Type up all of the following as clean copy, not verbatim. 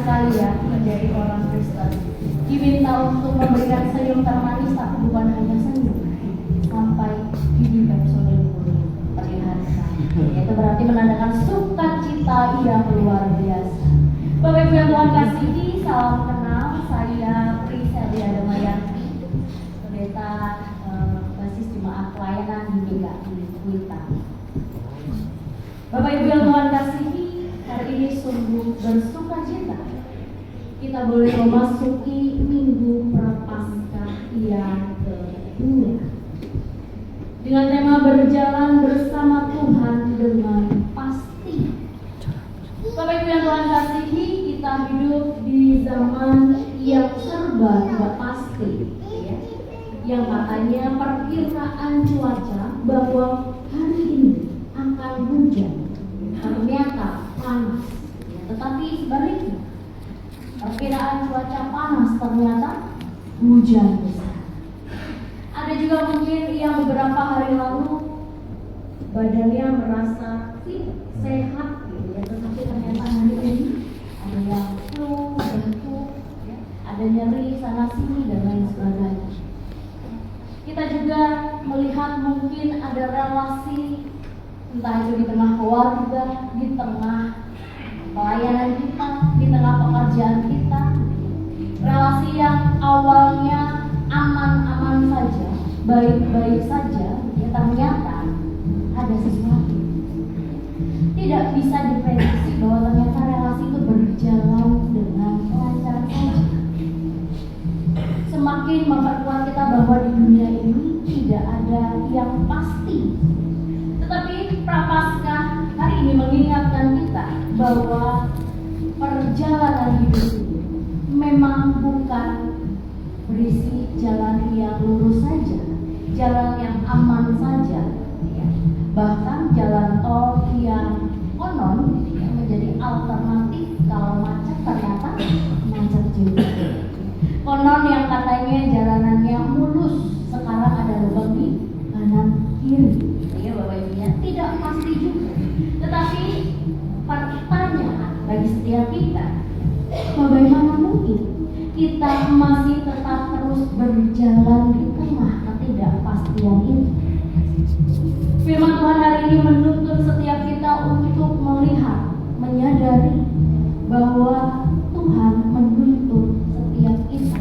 sekali ya menjadi orang Kristen. Diminta untuk memberikan senyum termanis, tapi bukan hanya senyum, sampai bibir episode pun terlihatkan. Itu berarti menandakan sukacita yang luar biasa. Bapak Ibu yang Tuhan kasihi, salam kenal. Saya Priscilia Damayanti, pendeta basis jemaat pelayanan di GKI Kuitang. Bapak Ibu yang Tuhan kasihi, hari ini sungguh bersukacita kita boleh memasuki Minggu Prapaskah yang kedua dengan tema berjalan bersama Tuhan dengan pasti. Bapak Ibu yang Tuhan kasihi, kita hidup di zaman yang serba tidak pasti, ya. Yang katanya perkiraan cuaca bahwa hari ini akan hujan, ternyata panas, tetapi sebaliknya perkiraan cuaca panas ternyata hujan besar. Ada juga mungkin yang beberapa hari lalu badannya merasa fit, sehat, gitu ya, tetapi ternyata hari ini ada yang flu, batuk, ya, ada nyeri sana sini dan lain sebagainya. Kita juga melihat mungkin ada relasi, entah itu di tengah keluarga, di tengah pelayanan kita, di tengah pekerjaan kita, relasi yang awalnya aman-aman saja, baik-baik saja, ya ternyata ada sesuatu. Tidak bisa diprediksi bahwa ternyata relasi itu berjalan dengan lancar saja. Semakin memperkuat kita bahwa di dunia ini tidak ada yang pasti. Tetapi Prapaskah hari ini mengingatkan kita bahwa perjalanan hidup ini memang bukan berisi jalan yang lurus saja, jalan yang aman saja, ya. Bahkan jalan tol yang konon ya, menjadi alternatif kalau macet, ternyata macet juga. Konon yang katanya jalanannya mulus, sekarang ada lubang di kanan kiri, ya Bapak Ibu ya. Tidak pasti juga. Tetapi pertanyaan bagi setiap kita, bagaimana mungkin kita masih tetap terus berjalan di tengah ketidakpastian ini? Firman Tuhan hari ini menuntut setiap kita untuk melihat, menyadari bahwa Tuhan menuntut setiap kita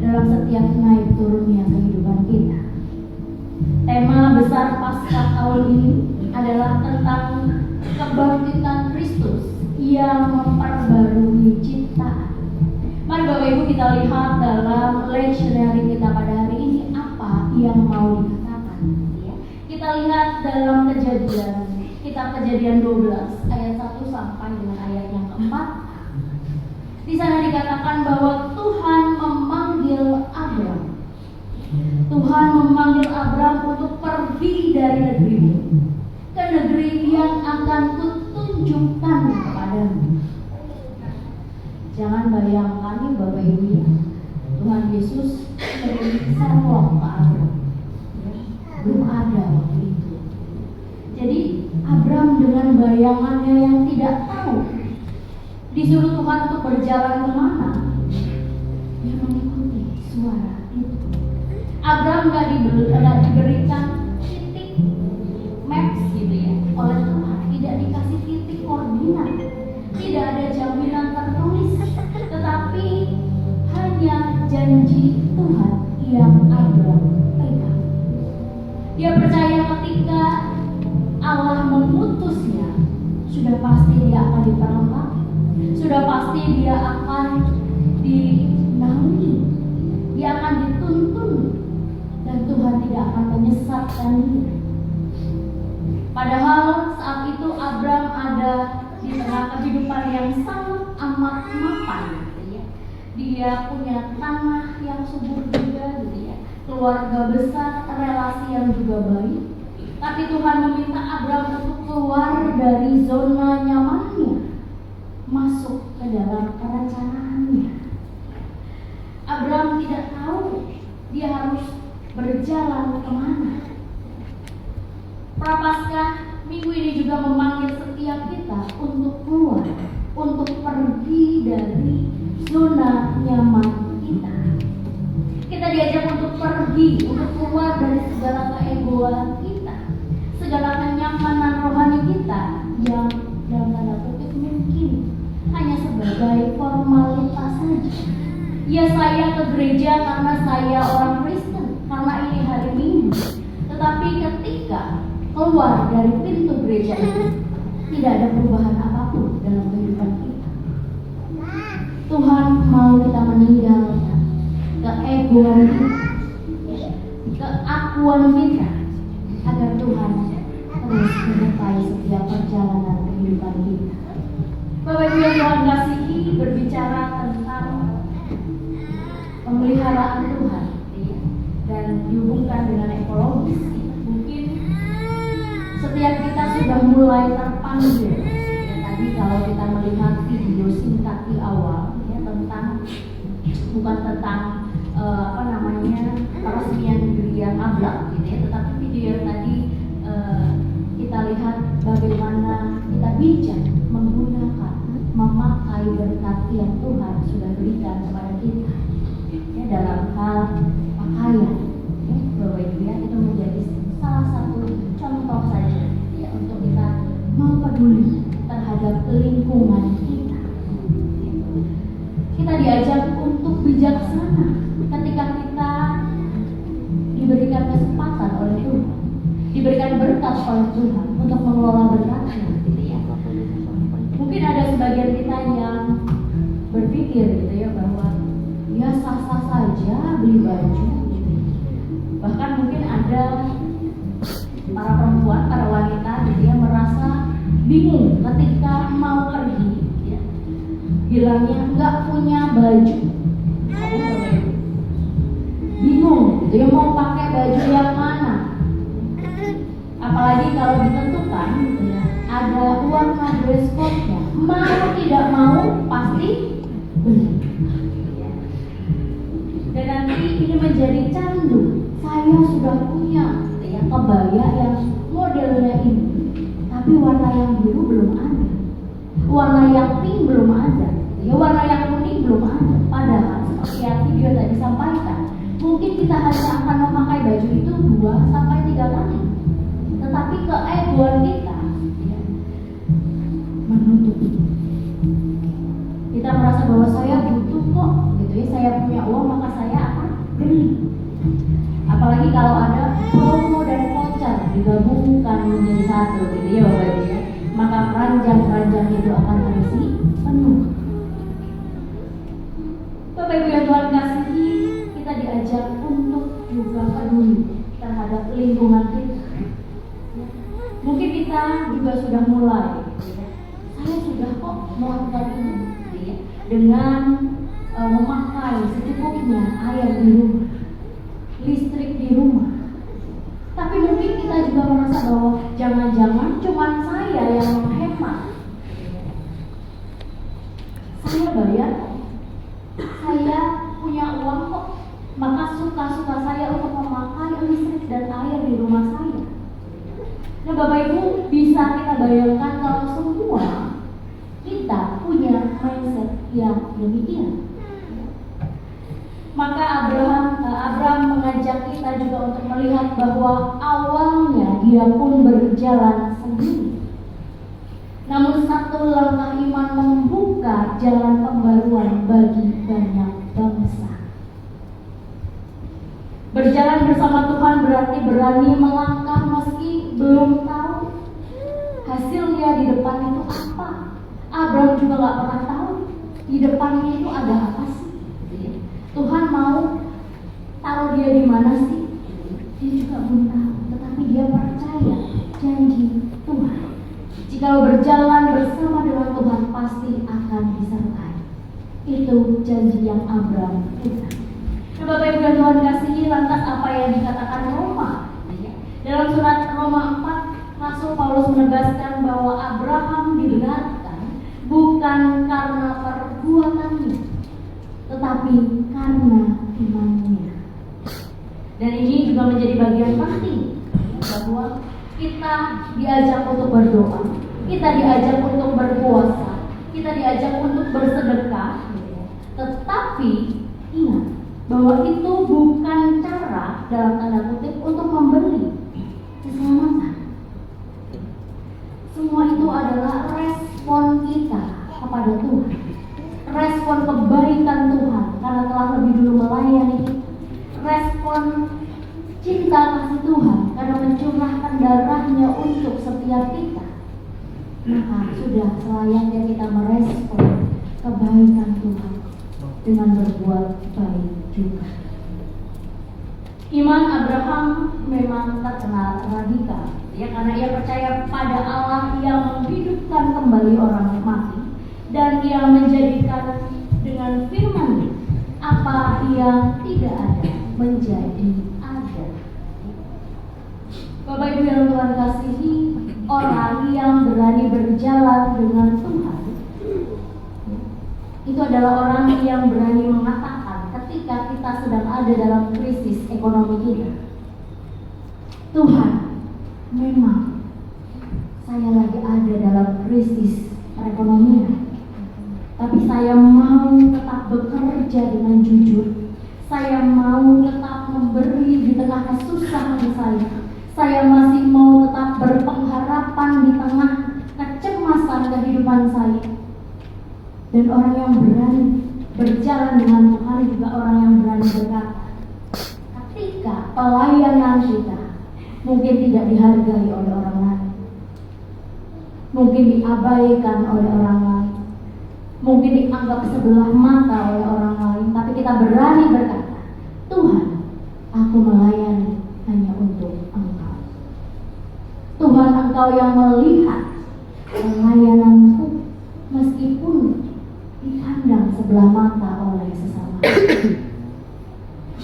dalam setiap naik turunnya kehidupan kita. Tema besar Paskah tahun ini adalah tentang kebangkitan Kristus yang memperbarui ciptaan. Mari Bapak Ibu kita lihat dalam lectionary kita pada hari ini apa yang mau dikatakan. Ya. Kita lihat dalam Kejadian 12 ayat 1 sampai dengan ayat yang keempat. Di sana dikatakan bahwa Tuhan memanggil Abram. Tuhan memanggil Abram untuk pergi dari negerimu ke negeri yang akan kutunjukkan kepadamu. Jangan bayangkan nih Bapak Ibu ya, Tuhan Yesus beri sermon ke Abram. Belum ada waktu itu. Jadi Abram dengan bayangannya yang tidak tahu, disuruh Tuhan untuk berjalan kemana, dia mengikuti suara itu. Abram gak diberikan titik maps gitu ya oleh Tuhan, tidak dikasih titik koordinat, tidak ada jaminan tertulis, tetapi hanya janji Tuhan yang Abram pegang. Dia percaya ketika Allah mengutusnya, sudah pasti dia akan diperlengkapi, sudah pasti dia akan dinaungi, dia akan dituntun, dan Tuhan tidak akan menyesatkan dia. Padahal saat itu Abram ada di tengah kehidupan yang sangat amat mapan, gitu ya. Dia punya tanah yang subur juga, gitu ya, keluarga besar, relasi yang juga baik. Tapi Tuhan meminta Abram untuk keluar dari zona nyamannya, masuk ke dalam perencanaannya. Abram tidak tahu dia harus berjalan kemana. Prapaskah minggu ini juga memanggil setiap kita untuk keluar untuk pergi dari zona nyaman kita. Kita diajak untuk pergi, untuk keluar dari segala keegoan kita, segala kenyamanan rohani kita yang dalam tanda kutip mungkin hanya sebagai formalitas saja. Ya, saya ke gereja karena saya orang Kristen, karena ini hari Minggu. Tetapi ketika keluar dari pintu gereja itu, tidak ada perubahan apapun dalam kehidupan kita. Tuhan mau kita meninggalkan keegoan kita, keakuan kita, agar Tuhan terus menyertai setiap perjalanan kehidupan kita. Bapak Ibu yang Tuhan kasihi, berbicara tentang pemeliharaan Tuhan dan dihubungkan dengan ekologis, mungkin setiap kita sudah mulai terpanggil. Tadi kalau kita melihat video singkat di awal, tentang bukan tentang peresmian gereja Ablak, tetapi video yang tadi kita lihat bagaimana kita bijak menggunakan, memakai berkat yang Tuhan sudah berikan kepada kita, dalam hal pakaian. Bapak Ibu itu menjadi salah satu contoh saja untuk kita mau peduli terhadap lingkungan kita. Kita diajak untuk bijaksana ketika kita diberikan kesempatan oleh Tuhan, diberikan berkat oleh Tuhan untuk mengelola berkatnya. Mungkin ada sebagian kita yang berpikir bahwa ya sah-sah saja beli baju. Bahkan mungkin ada para perempuan, para wanita yang merasa bingung ketika mau pergi, bilangnya nggak punya baju, bingung mau pakai baju yang mana. Apalagi kalau ditentukan ada warna dress code-nya, mau tidak mau pasti beli. Dan nanti ini menjadi candu. Saya sudah punya kebaya yang modelnya ini, tapi warna yang biru belum ada, warna yang pink belum ada, warna yang kuning belum ada. Padahal seperti yang video tadi sampaikan, mungkin kita hanya akan memakai baju itu 2-3 kali, tetapi keegoan kita menutupi. Kita merasa bahwa saya butuh kok, saya punya uang maka saya akan beli. Apalagi kalau ada promo dan voucher digabungkan menjadi satu, Bapak Ibu, maka keranjang-keranjang itu akan terisi penuh. Bapak Ibu yang Tuhan kasihi, kita diajak untuk juga peduli terhadap lingkungan kita. Mungkin kita juga sudah mulai, saya sudah kok melakukan ini dengan memakai secukupnya air di rumah, listrik di rumah. Tapi mungkin kita juga merasa bahwa jangan-jangan cuma saya yang menghemat. Saya bayar, saya punya uang kok, maka suka-suka saya untuk memakai listrik dan air di rumah saya. Nah Bapak Ibu, bisa kita bayangkan kalau semua kita punya mindset yang demikian. Maka Abraham mengajak kita juga untuk melihat bahwa awalnya dia pun berjalan sendiri. Namun satu langkah iman membuka jalan pembaruan bagi banyak bangsa. Berjalan bersama Tuhan berarti berani melangkah meski belum tahu hasilnya di depan itu apa. Abraham juga gak pernah tahu di depannya itu ada apa sih. Tuhan mau taruh dia di mana sih? Dia juga belum tahu, tetapi dia percaya janji Tuhan. Jika berjalan bersama dengan Tuhan pasti akan disertai. Itu janji yang Abraham pegang. Nah, Bapak Ibu dan Tuhan kasihi, lantas apa yang dikatakan Roma? Dalam surat Roma 4, Rasul Paulus menegaskan bahwa Abraham dibenarkan bukan karena perbuatannya, tetapi karena imannya. Dan ini juga menjadi bagian penting bahwa kita diajak untuk berdoa, kita diajak untuk berpuasa, kita diajak untuk bersedekah, tetapi ingat bahwa itu bukan cara dalam tanda kutip untuk membeli keselamatan. Semua itu adalah respon kita kepada Tuhan, respon kebaikan Tuhan karena telah lebih dulu melayani kita, respon cinta kasih Tuhan karena mencurahkan darahnya untuk setiap kita. Maka sudah selayaknya kita merespon kebaikan Tuhan dengan berbuat baik juga. Iman Abraham memang terkenal radikal, ya, karena ia percaya pada Allah yang menghidupkan kembali orang mati dan yang menjadikan dengan firman apa yang tidak ada menjadi ada. Bapak Ibu yang Tuhan kasihi, orang yang berani berjalan dengan Tuhan itu adalah orang yang berani mengatakan ketika kita sedang ada dalam krisis ekonomi kita, Tuhan, memang saya lagi ada dalam krisis perekonomian, tapi saya mau tetap bekerja dengan jujur, saya mau tetap memberi di tengah kesusahan saya masih mau tetap berpengharapan di tengah kecemasan kehidupan saya. Dan orang yang berani berjalan dengan Tuhan juga orang yang berani berkata, ketika pelayanan kita mungkin tidak dihargai oleh orang lain, mungkin diabaikan oleh orang lain, mungkin dianggap sebelah mata oleh orang lain, tapi kita berani berkata, Tuhan, aku melayani hanya untuk Engkau. Tuhan, Engkau yang melihat pelayananku meskipun dipandang sebelah mata oleh sesama.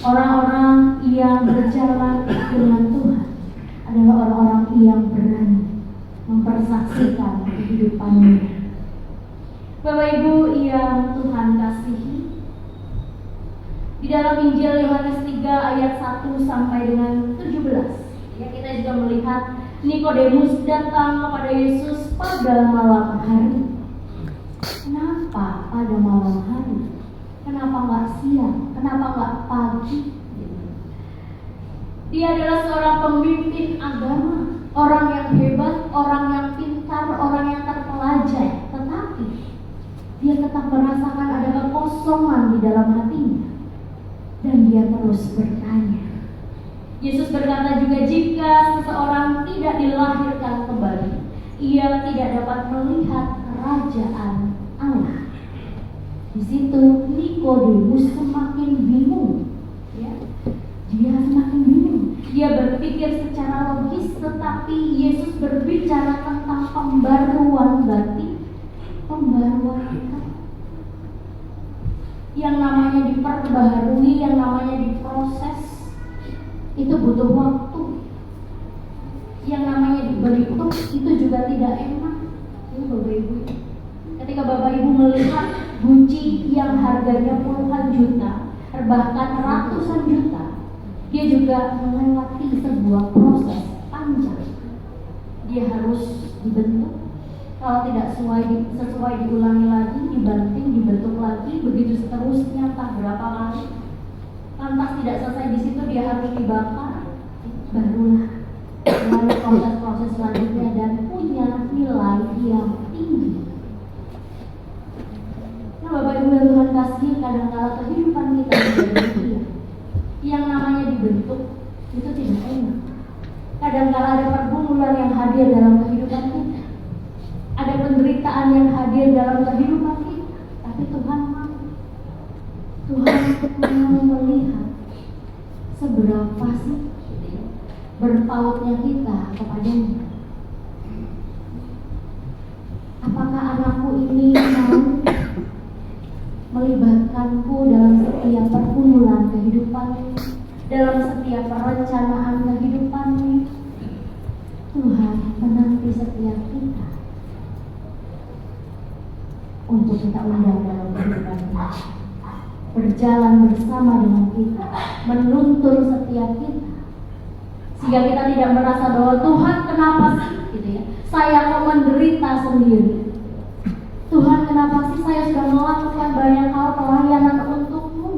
Orang-orang yang berjalan dengan Tuhan adalah orang-orang yang berani mempersaksikan kehidupannya. Bapak Ibu yang Tuhan kasihi, di dalam Injil Yohanes 3 ayat 1 sampai dengan 17, ya, kita juga melihat Nikodemus datang kepada Yesus pada malam hari. Kenapa pada malam hari? Kenapa nggak siang? Kenapa nggak pagi? Dia adalah seorang pemimpin agama, orang yang hebat, orang yang pintar, orang yang terpelajar, tetapi dia tetap merasakan ada kekosongan di dalam hatinya, dan dia terus bertanya. Yesus berkata juga, jika seseorang tidak dilahirkan kembali, ia tidak dapat melihat kerajaan Allah. Di situ Nikodemus semakin bingung, ya. Dia semakin bingung. Dia berpikir secara logis, tetapi Yesus berbicara tentang pembaruan batin, pembaruan hati. Yang namanya diperbaharui, yang namanya diproses, itu butuh waktu. Yang namanya dibentuk itu juga tidak enak. Ini Bapak Ibu, ketika Bapak Ibu melihat guci yang harganya puluhan juta, bahkan ratusan juta, dia juga melewati sebuah proses panjang. Dia harus dibentuk. Kalau tidak sesuai diulangi lagi, dibanting, dibentuk lagi, begitu seterusnya, entah berapa kali. Lantas tidak selesai di situ, dia harus dibakar, barulah melalui proses-proses selanjutnya dan punya nilai yang tinggi. Nah, Bapak Ibu yang Tuhan kasih, kadang-kala kehidupan kita menjadi yang namanya dibentuk itu tidak enak. Kadang-kala ada pergumulan yang hadir dalam kehidupan kita, ada penderitaan yang hadir dalam kehidupan kita, tapi Tuhan mau melihat seberapa sih berpautnya kita kepadanya. Apakah anakku ini mau melibatkanku dalam setiap pergumulan kehidupannya, dalam setiap perencanaan kehidupannya? Tuhan menanti setiap kita untuk kita undang dalam kehidupan kita, berjalan bersama dengan kita, menuntun setiap kita, sehingga kita tidak merasa bahwa Tuhan kenapa sih, gitu ya, saya kok menderita sendiri. Tuhan kenapa karena kasih saya sudah melakukan banyak hal pelayanan untukmu.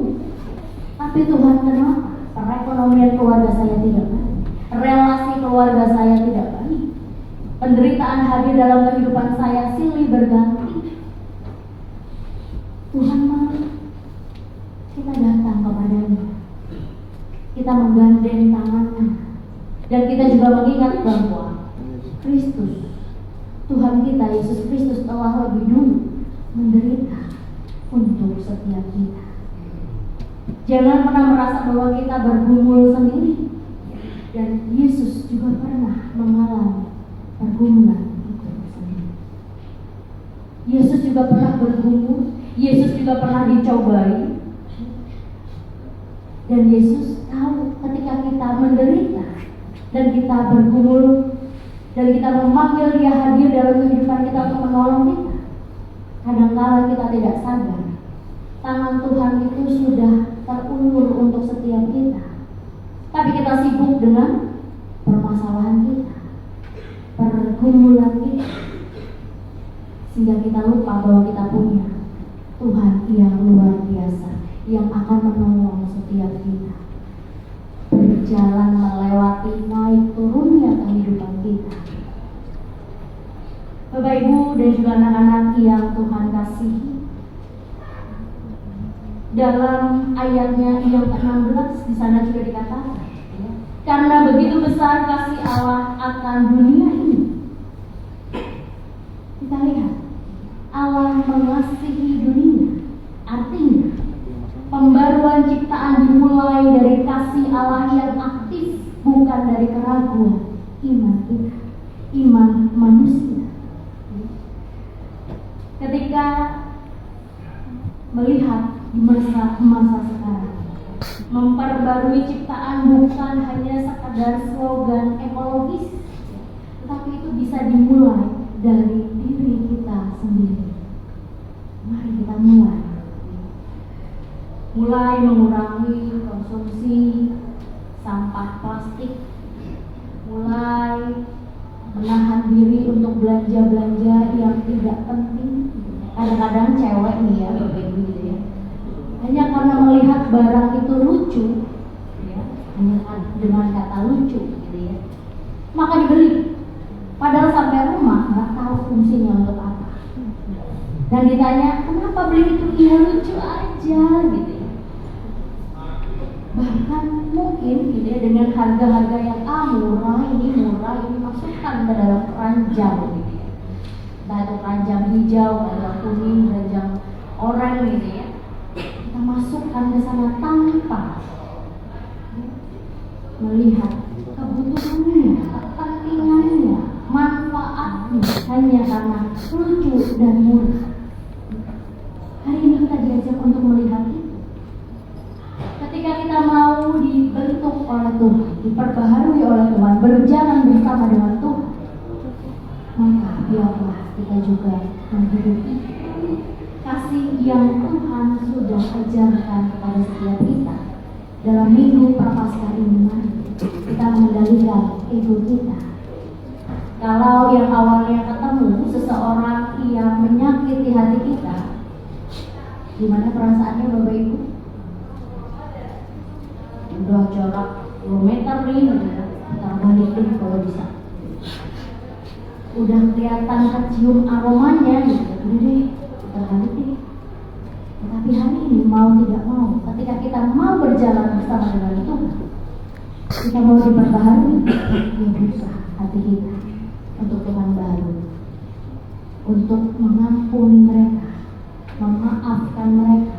Tapi Tuhan, kenapa perekonomian keluarga saya tidak baik, relasi keluarga saya tidak baik, penderitaan hadir dalam kehidupan saya silih berganti. Tuhan mau kita datang kepadanya, kita menggandeng tangannya, dan kita juga mengingat bahwa Kristus, Tuhan kita Yesus Kristus telah lebih dulu menderita untuk setiap kita. Jangan pernah merasa bahwa kita bergumul sendiri, dan Yesus juga pernah mengalami pergumulan itu sendiri. Yesus juga pernah bergumul, Yesus juga pernah dicobai, dan Yesus tahu ketika kita menderita dan kita bergumul dan kita memanggil Dia hadir dalam kehidupan kita untuk menolong kita. Kadang-kala kita tidak sadar tangan Tuhan itu sudah terulur untuk setiap kita, tapi kita sibuk dengan permasalahan kita, pergumulan kita, sehingga kita lupa bahwa kita punya Tuhan yang luar biasa, yang akan menolong setiap kita berjalan melewati naik turunnya kehidupan kita. Bapak Ibu dan juga anak-anak yang Tuhan kasihi, dalam ayatnya yang ke-16 di sana juga dikatakan, karena begitu besar kasih Allah akan dunia ini. Kita lihat, Allah mengasihi dunia, artinya pembaruan ciptaan dimulai dari kasih Allah yang aktif, bukan dari keraguan iman kita, iman manusia. Ketika melihat di masa sekarang, memperbarui ciptaan bukan hanya sekadar slogan ekologis, tetapi itu bisa dimulai dari diri kita sendiri. Mari kita mulai mengurangi konsumsi sampah plastik, mulai menahan diri untuk belanja-belanja yang tidak penting. Kadang-kadang cewek nih ya, berbeda gitu ya, hanya karena melihat barang itu lucu, ya, hanya dengan kata lucu gitu ya, maka dibeli. Padahal sampai rumah nggak tahu fungsinya untuk apa. Dan ditanya, kenapa beli itu? Iya lucu aja gitu ya. Bahkan mungkin gitu ya, dengan harga-harga yang murah ini masukkan ke dalam keranjang gitu ya. Entah itu keranjang hijau, keranjang kuning, keranjang oranye gitu ya. Kita masukkan ke sana tanpa melihat kebutuhannya, kepentingannya, manfaatnya, hanya karena lucu dan murah. Hari ini kita diajak untuk melihat itu. Ketika kita mau dibentuk oleh Tuhan, diperbaharui oleh Tuhan, berjalan bersama dengan Tuhan, maka biarlah kita juga menghidupi kasih yang Tuhan sudah ajarkan kepada setiap kita. Dalam minggu Prapaskah ini, mari kita mengendalikan ego kita. Kalau yang awalnya ketemu seseorang yang menyakiti hati kita, gimana perasaannya Bapak Ibu? Udah jarak 2 meter nih, kita balikin kalau bisa. Udah kelihatan kecium aromanya gitu, udah deh, kita balik deh. Tetapi hari ini mau tidak mau, ketika kita mau berjalan bersama dengan Tuhan, kita mau diperbaharui, ya buka hati kita untuk Tuhan baru, untuk mengampuni mereka, memaafkan mereka,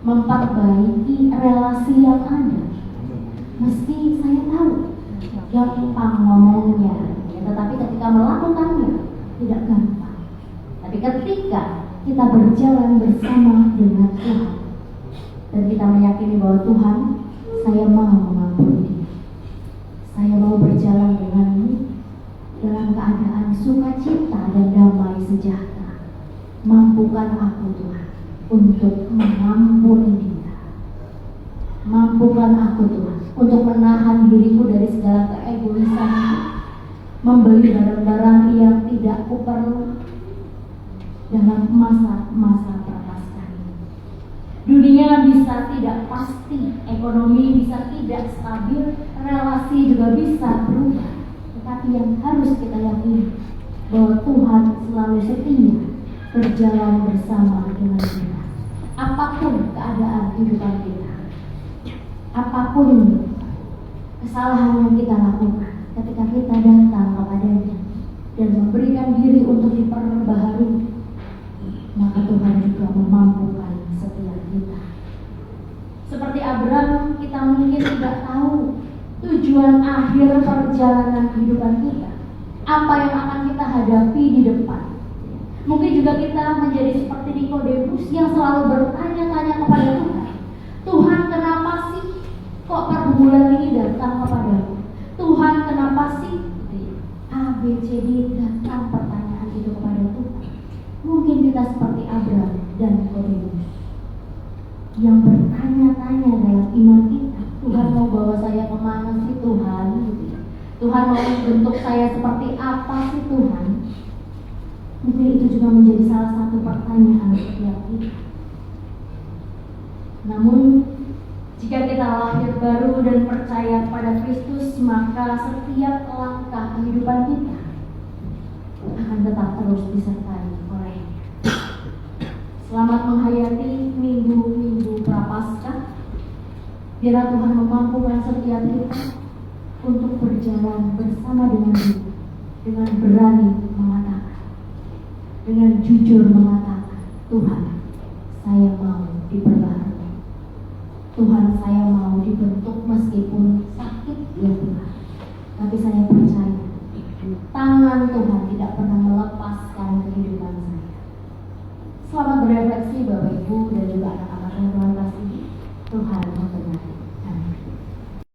memperbaiki relasi yang ada. Meski saya tahu gampang ngomongnya, ya, tetapi ketika melakukannya tidak gampang. Tapi ketika kita berjalan bersama dengan Tuhan dan kita meyakini bahwa Tuhan, saya mau mengampuni, saya mau berjalan denganmu dalam keadaan sukacita dan damai sejahtera. Mampukan aku Tuhan untuk mengampuni dia. Mampukan aku Tuhan untuk menahan diriku dari segala keegoisan, membeli barang-barang yang tidak kuperlu, dalam masa-masa prapaskah ini. Dunia bisa tidak pasti, ekonomi bisa tidak stabil, relasi juga bisa berubah. Tetapi yang harus kita yakini bahwa Tuhan selalu setia berjalan bersama dengan kita. Apapun keadaan kehidupan kita, apapun kesalahan yang kita lakukan, ketika kita datang kepadanya dan memberikan diri untuk diperbaharui, maka Tuhan juga memampukan setiap kita. Seperti Abraham, kita mungkin tidak tahu tujuan akhir perjalanan kehidupan kita, apa yang akan kita hadapi di depan. Mungkin juga kita menjadi seperti Nikodemus yang selalu bertanya-tanya kepada Tuhan, Tuhan kenapa sih kok pergumulan ini datang kepadamu? Tuhan kenapa sih A, B, C, D datang pertanyaan itu kepada Tuhan? Mungkin kita seperti Abraham dan Nikodemus yang bertanya-tanya dalam iman kita, Tuhan mau bawa saya kemana sih Tuhan? Tuhan mau bentuk saya seperti apa sih Tuhan? Mungkin itu juga menjadi salah satu pertanyaan setiap kita. Namun jika kita lahir baru dan percaya pada Kristus, maka setiap langkah kehidupan kita akan tetap terus disertai oleh. Selamat menghayati minggu-minggu prapaskah. Biarlah Tuhan memampukan setiap kita untuk berjalan bersama dengan Dia, dengan berani mengatakan, dengan jujur mengatakan, Tuhan, saya mau diperbaharui. Tuhan, saya mau dibentuk meskipun sakit ya Tuhan. Tapi saya percaya tangan Tuhan tidak pernah melepaskan kehidupan saya. Selamat berefleksi Bapak Ibu dan juga anak-anak yang Tuhan kasihi. Tuhan memberkati. Amin.